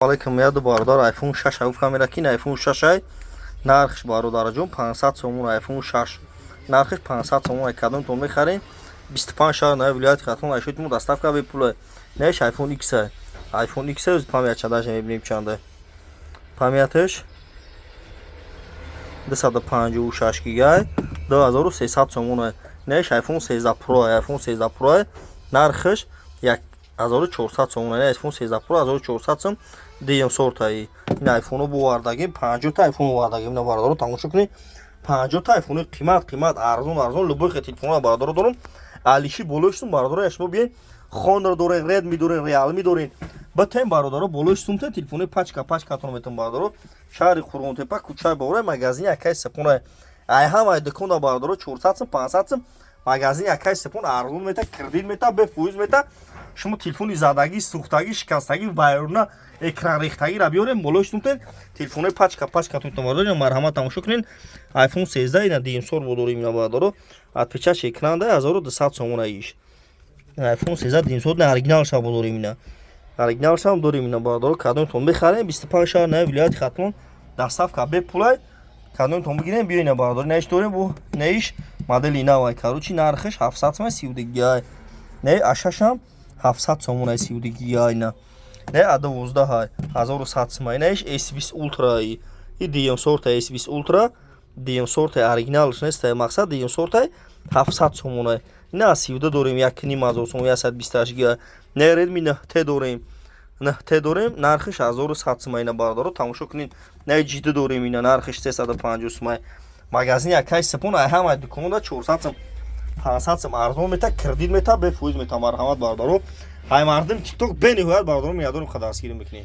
Алайкум яду бародар iPhone 6 авф камера кин iPhone 6 нархш бародараҷон 500 сомон iPhone 6 нархш 500 сомон кадом то мехарем 25 шаҳр на вилояти Қатон ашотму доставка бепулай неш iPhone X iPhone X өз памятча даже мебинем чанда памяташ 256 гигай 2300 сомон неш iPhone 13 Pro iPhone 13 Pro нархш 1400 сомон iPhone 13 Pro 1400 сом دیگه سورتایی این آیفون رو بردگیم 50 تا آیفون بردگیم نه باردارو تماشا کنید 50 تا آیفون قیمت ارزون لبوی خیلی تلفن باردارو دارم علیشی بولوشتون باردارو شما بیاین خاندر داره رد میدورین ریال میدورین با تیم باردارو بولوشتون تلفن پاچکا تون میتون باردارو شهر خورون تپا کوچه باوره مغازین یکی سپونه ای هم دکون باردارو 400 500 مغازین یکی سپون ارزون میتا کردید میتا به فوز میتا شما تلفنی زدگی سوختگی شکستگی وایرنا اکران ریختگی را بیاریم بولوشتون تلفن پاچکا تون باردارین مرحمت تماشا کنین آیفون 13 اینا دیم سور بودوریم اینا باردارو اتپچاش اکران ده 1200 سومون ایش آیفون 13 دیم سور نه اورجینال شا بودوریم اینا اورجینال شا دوریم اینا باردارو کادون تون بخریم 25 شهر نه ولایت ختمون доставка بپولای کادون تون بگیریم بیاین باردارو نش دوریم بو نیش مدل اینا وای کاروچی نرخش 700 سوم 32 نه اشاشم 700 сомон 32 айна не а 12 ай 1100 сомон неш S20 Ultra и дием сорта S20 Ultra дием сорта оригиналш нест мақсад дием сорта 700 сомон ина 32 дорим 1.5 сом 128 га не Redmi T дорим нархш 1100 сомон бардаро тамошо кунин не ҷидди дорим ина нархш 350 сомон магазин якай сапон ай ҳама дуконда 400 сом 500 сом арзон мета кредит мета бефоиз мета марҳамат бардаро ҳай мардум TikTok бениҳоят бардаро меядорим қадарсгирӣ мекунем